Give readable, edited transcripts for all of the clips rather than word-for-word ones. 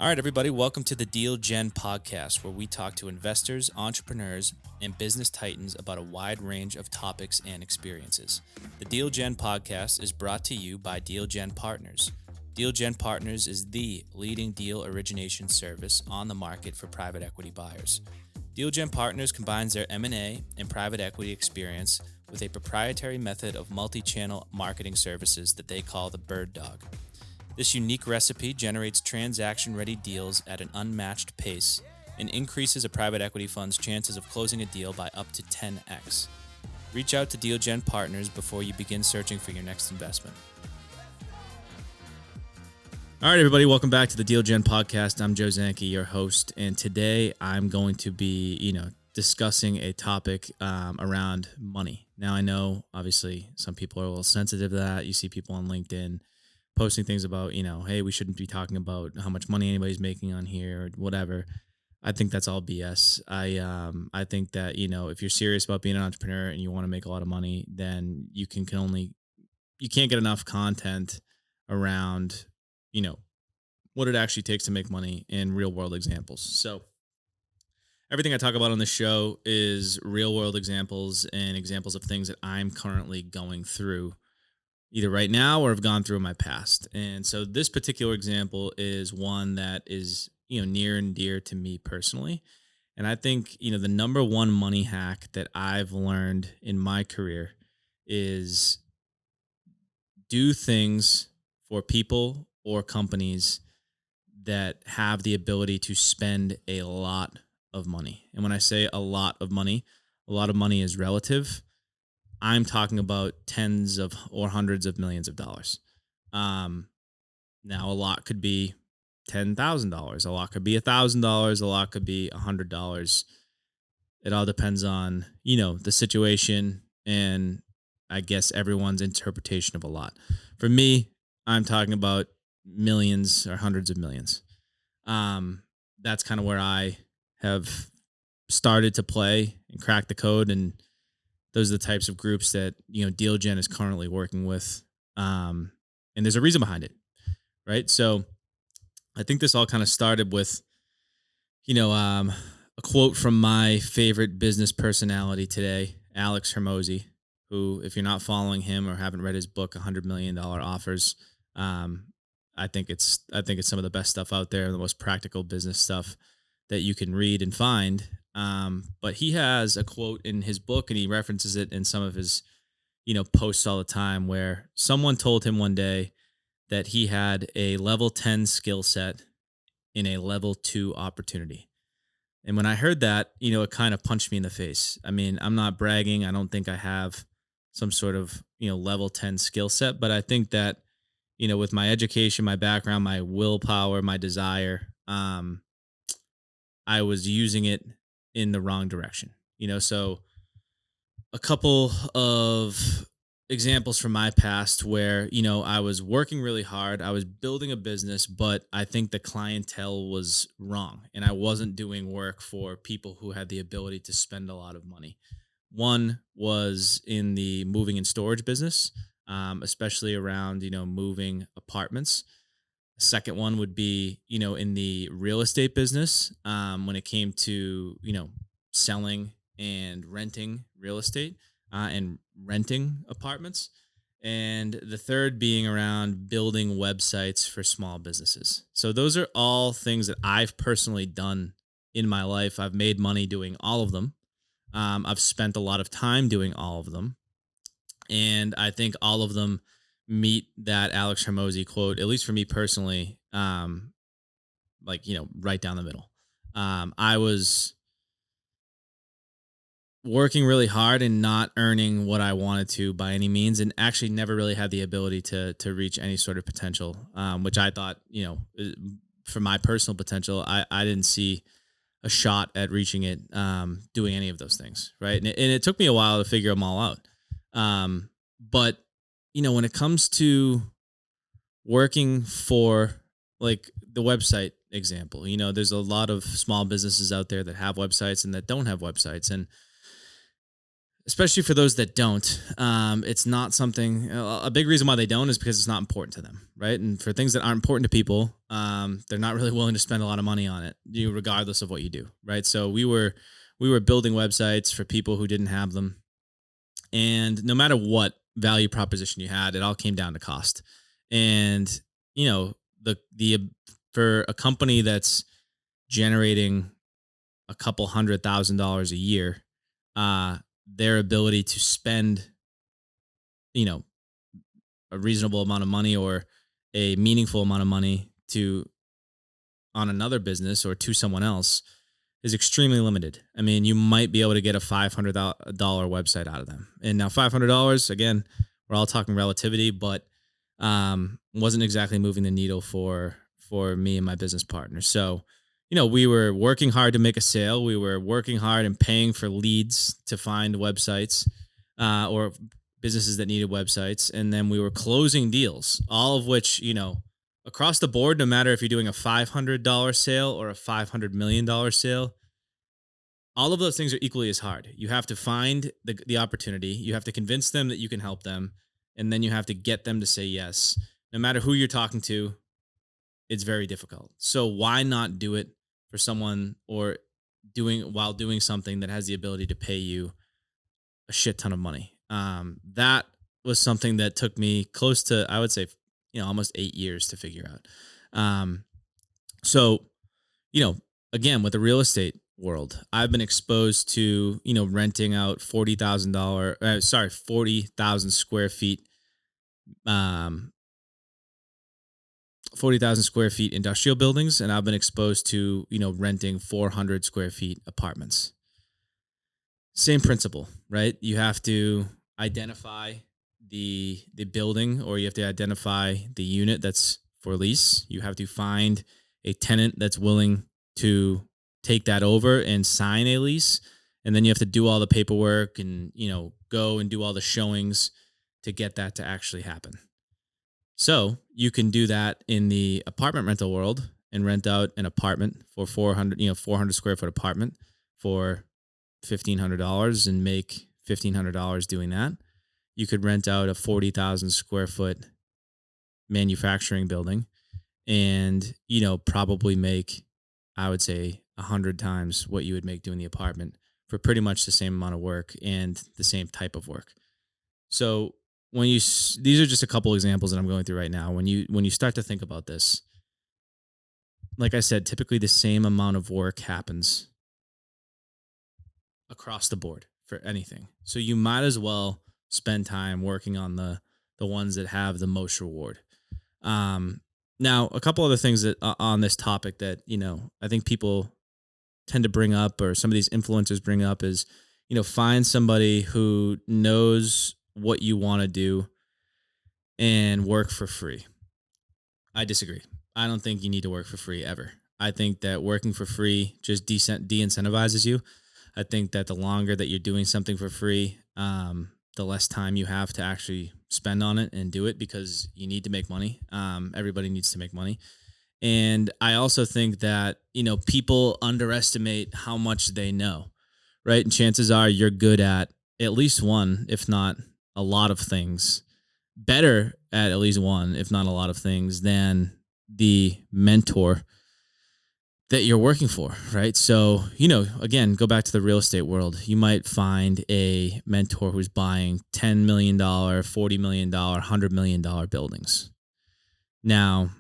All right, everybody, welcome to the DealGen podcast, where we talk to investors, entrepreneurs, and business titans about a wide range of topics and experiences. The DealGen podcast is brought to you by DealGen Partners. DealGen Partners is the leading deal origination service on the market for private equity buyers. DealGen Partners combines their M&A and private equity experience with a proprietary method of multi-channel marketing services that they call the Bird Dog. This unique recipe generates transaction-ready deals at an unmatched pace and increases a private equity fund's chances of closing a deal by up to 10x. Reach out to DealGen Partners before you begin searching for your next investment. All right, everybody, welcome back to the DealGen podcast. I'm Joe Zanke, your host, and today I'm going to be, discussing a topic around money. Now, I know, obviously, some people are a little sensitive to that. You see people on LinkedIn posting things about, hey, we shouldn't be talking about how much money anybody's making on here or whatever. I think that's all BS. I think that, if you're serious about being an entrepreneur and you want to make a lot of money, then you can't get enough content around, what it actually takes to make money in real world examples. So everything I talk about on the show is real world examples and examples of things that I'm currently going through either right now or have gone through in my past. And so this particular example is one that is, near and dear to me personally. And I think, the number one money hack that I've learned in my career is do things for people or companies that have the ability to spend a lot of money. And when I say a lot of money is relative. I'm talking about tens of or hundreds of millions of dollars. Now, a lot could be $10,000. A lot could be $1,000. A lot could be $100. It all depends on, the situation and I guess everyone's interpretation of a lot. For me, I'm talking about millions or hundreds of millions. That's kind of where I have started to play and crack the code, and those are the types of groups that, DealGen is currently working with. And there's a reason behind it, right? So I think this all kind of started with, a quote from my favorite business personality today, Alex Hermosi, who, if you're not following him or haven't read his book, $100 million Offers, I think it's some of the best stuff out there, the most practical business stuff that you can read and find. But he has a quote in his book, and he references it in some of his, posts all the time, where someone told him one day that he had a level 10 skill set in a level 2 opportunity. And when I heard that, it kind of punched me in the face. I mean, I'm not bragging. I don't think I have some sort of, level 10 skill set, but I think that, with my education, my background, my willpower, my desire, I was using it in the wrong direction. So a couple of examples from my past where, I was working really hard, I was building a business, but I think the clientele was wrong and I wasn't doing work for people who had the ability to spend a lot of money. One was in the moving and storage business, especially around, moving apartments. Second one would be, in the real estate business, when it came to, selling and renting real estate and renting apartments. And the third being around building websites for small businesses. So those are all things that I've personally done in my life. I've made money doing all of them. I've spent a lot of time doing all of them. And I think all of them meet that Alex Hermosi quote, at least for me personally, right down the middle. I was working really hard and not earning what I wanted to by any means, and actually never really had the ability to reach any sort of potential, which I thought, for my personal potential, I didn't see a shot at reaching it, doing any of those things, right? And it took me a while to figure them all out. But when it comes to working for like the website example, there's a lot of small businesses out there that have websites and that don't have websites. And especially for those that don't, it's not something. A big reason why they don't is because it's not important to them, right? And for things that aren't important to people, they're not really willing to spend a lot of money on it, regardless of what you do, right? So we were building websites for people who didn't have them, and no matter what value proposition you had, it all came down to cost. And you know, the for a company that's generating a couple $100,000 a year, uh, their ability to spend, you know, a reasonable amount of money or a meaningful amount of money to on another business or to someone else is extremely limited. I mean, you might be able to get a $500 website out of them. And now $500, again, we're all talking relativity, but wasn't exactly moving the needle for me and my business partner. So, we were working hard to make a sale. We were working hard and paying for leads to find websites or businesses that needed websites. And then we were closing deals, all of which, across the board, no matter if you're doing a $500 sale or a $500 million sale, all of those things are equally as hard. You have to find the opportunity, you have to convince them that you can help them, and then you have to get them to say yes. No matter who you're talking to, it's very difficult. So why not do it for someone or doing something that has the ability to pay you a shit ton of money? That was something that took me close to, I would say, almost 8 years to figure out. So, you know, again, with the real estate world, I've been exposed to, renting out $40,000 40,000 square feet, um, 40,000 square feet industrial buildings. And I've been exposed to, renting 400 square feet apartments. Same principle, right? You have to identify the building, or you have to identify the unit that's for lease. You have to find a tenant that's willing to take that over and sign a lease. And then you have to do all the paperwork and, go and do all the showings to get that to actually happen. So you can do that in the apartment rental world and rent out an apartment for 400 square foot apartment for $1,500 and make $1,500 doing that. You could rent out a 40,000 square foot manufacturing building and, probably make, I would say, 100 times what you would make doing the apartment for pretty much the same amount of work and the same type of work. So these are just a couple examples that I'm going through right now. When you start to think about this, like I said, typically the same amount of work happens across the board for anything. So you might as well spend time working on the ones that have the most reward. Now, a couple other things that on this topic that I think people tend to bring up, or some of these influencers bring up, is find somebody who knows what you want to do and work for free. I disagree. I don't think you need to work for free ever. I think that working for free just de-incentivizes you. I think that the longer that you're doing something for free, the less time you have to actually spend on it and do it, because you need to make money. Everybody needs to make money. And I also think that, people underestimate how much they know, right? And chances are you're good at least one, if not a lot of things, better at least one, if not a lot of things, than the mentor that you're working for, right? So, again, go back to the real estate world. You might find a mentor who's buying $10 million, $40 million, $100 million buildings. Now,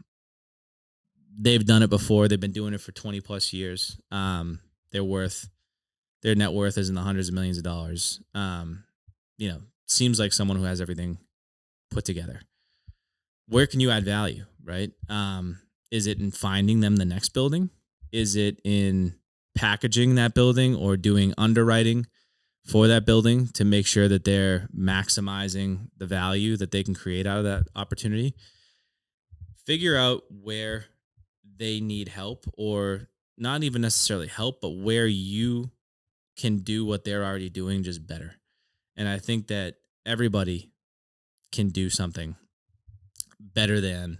they've done it before. They've been doing it for 20 plus years. Their net worth is in the hundreds of millions of dollars. Seems like someone who has everything put together. Where can you add value, right? Is it in finding them the next building? Is it in packaging that building or doing underwriting for that building to make sure that they're maximizing the value that they can create out of that opportunity? Figure out where they need help, or not even necessarily help, but where you can do what they're already doing just better. And I think that everybody can do something better than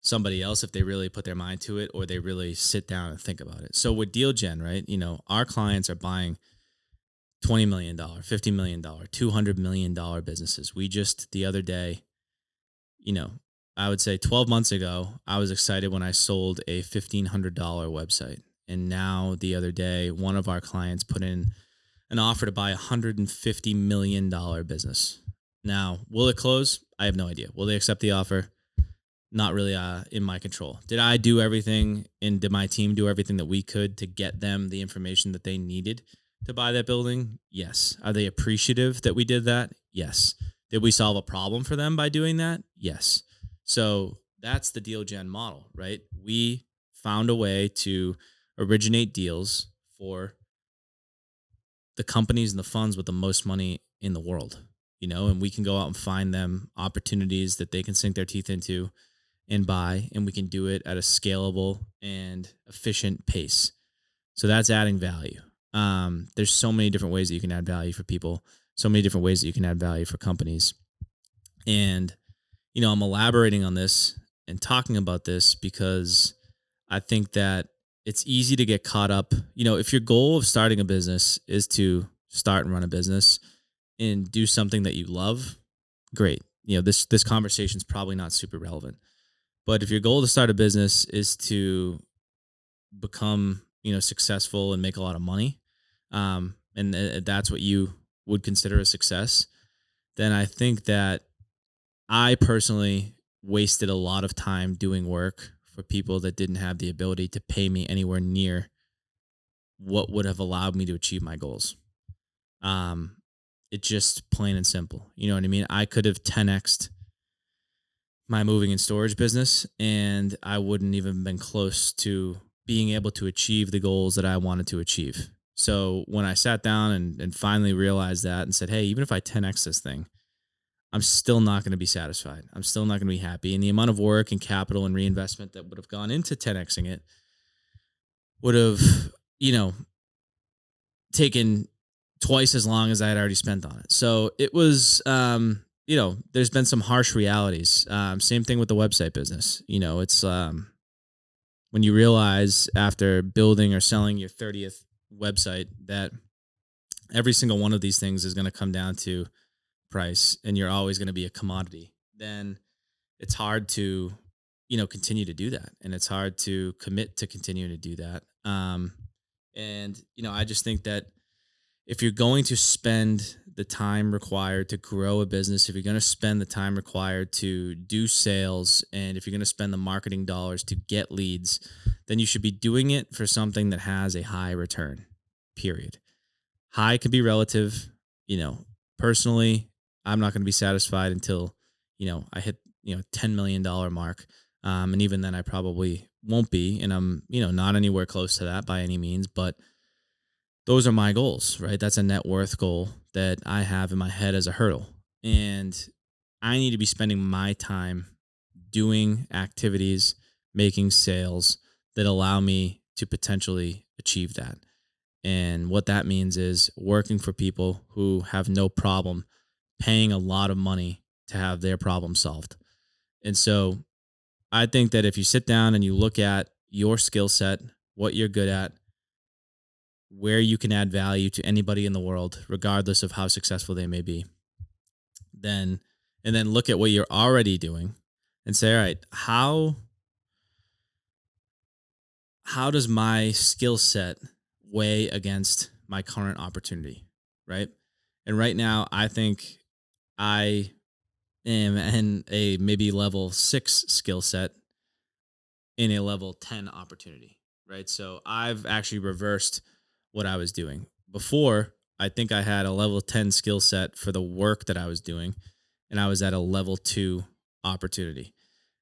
somebody else if they really put their mind to it, or they really sit down and think about it. So with DealGen, right, our clients are buying $20 million, $50 million, $200 million businesses. We just the other day, you know, I would say 12 months ago, I was excited when I sold a $1,500 website. And now the other day, one of our clients put in an offer to buy a $150 million business. Now, will it close? I have no idea. Will they accept the offer? Not really in my control. Did I do everything and did my team do everything that we could to get them the information that they needed to buy that building? Yes. Are they appreciative that we did that? Yes. Did we solve a problem for them by doing that? Yes. So that's the DealGen model, right? We found a way to originate deals for the companies and the funds with the most money in the world, and we can go out and find them opportunities that they can sink their teeth into and buy, and we can do it at a scalable and efficient pace. So that's adding value. There's so many different ways that you can add value for people, so many different ways that you can add value for companies. And, I'm elaborating on this and talking about this because I think that it's easy to get caught up. If your goal of starting a business is to start and run a business and do something that you love, great. This conversation is probably not super relevant. But if your goal to start a business is to become, successful and make a lot of money, and that's what you would consider a success, then I think that I personally wasted a lot of time doing work for people that didn't have the ability to pay me anywhere near what would have allowed me to achieve my goals. It's just plain and simple. You know what I mean? I could have 10x'd my moving and storage business, and I wouldn't even been close to being able to achieve the goals that I wanted to achieve. So when I sat down and finally realized that and said, hey, even if I 10x this thing, I'm still not going to be satisfied. I'm still not going to be happy. And the amount of work and capital and reinvestment that would have gone into 10xing it would have, you know, taken twice as long as I had already spent on it. So it was, there's been some harsh realities. Same thing with the website business. It's when you realize after building or selling your 30th website that every single one of these things is going to come down to price and you're always going to be a commodity, then it's hard to, continue to do that. And it's hard to commit to continuing to do that. I just think that if you're going to spend the time required to grow a business, if you're going to spend the time required to do sales, and if you're going to spend the marketing dollars to get leads, then you should be doing it for something that has a high return, period. High can be relative. Personally, I'm not going to be satisfied until, I hit, $10 million mark. And even then I probably won't be. And I'm, not anywhere close to that by any means, but those are my goals, right? That's a net worth goal that I have in my head as a hurdle. And I need to be spending my time doing activities, making sales that allow me to potentially achieve that. And what that means is working for people who have no problem paying a lot of money to have their problem solved. And so I think that if you sit down and you look at your skill set, what you're good at, where you can add value to anybody in the world, regardless of how successful they may be, and then look at what you're already doing and say, all right, how does my skill set weigh against my current opportunity, right? And right now, I think I am in a maybe level 6 skill set in a level 10 opportunity, right? So I've actually reversed what I was doing. Before, I think I had a level 10 skill set for the work that I was doing, and I was at a level 2 opportunity.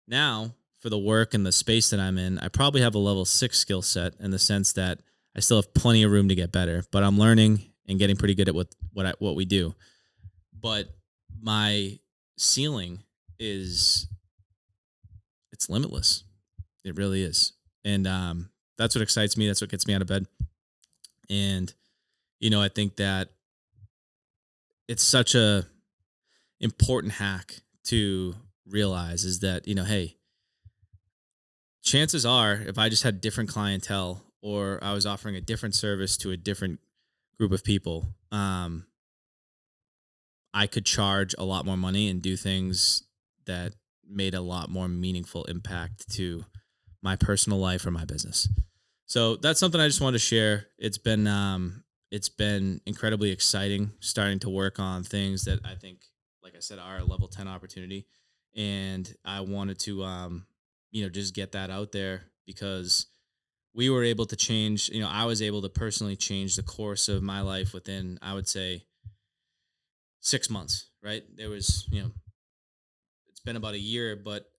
Now, for the work and the space that I'm in, I probably have a level 6 skill set in the sense that I still have plenty of room to get better, but I'm learning and getting pretty good at what we do. But my ceiling it's limitless. It really is. And that's what excites me. That's what gets me out of bed. And, I think that it's such a important hack to realize is that, hey, chances are if I just had different clientele or I was offering a different service to a different group of people, I could charge a lot more money and do things that made a lot more meaningful impact to my personal life or my business. So that's something I just wanted to share. It's been incredibly exciting starting to work on things that I think, like I said, are a level 10 opportunity. And I wanted to just get that out there because we were able to change, I was able to personally change the course of my life within, I would say, 6 months, right? It's been about a year, but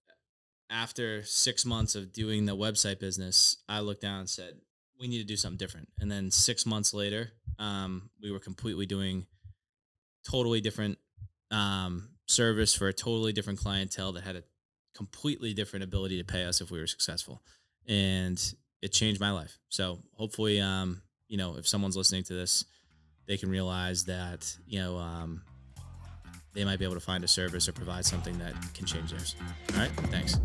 after 6 months of doing the website business, I looked down and said, we need to do something different. And then 6 months later, we were completely doing totally different service for a totally different clientele that had a completely different ability to pay us if we were successful. And it changed my life. So hopefully, if someone's listening to this, they can realize that, they might be able to find a service or provide something that can change theirs. All right. Thanks.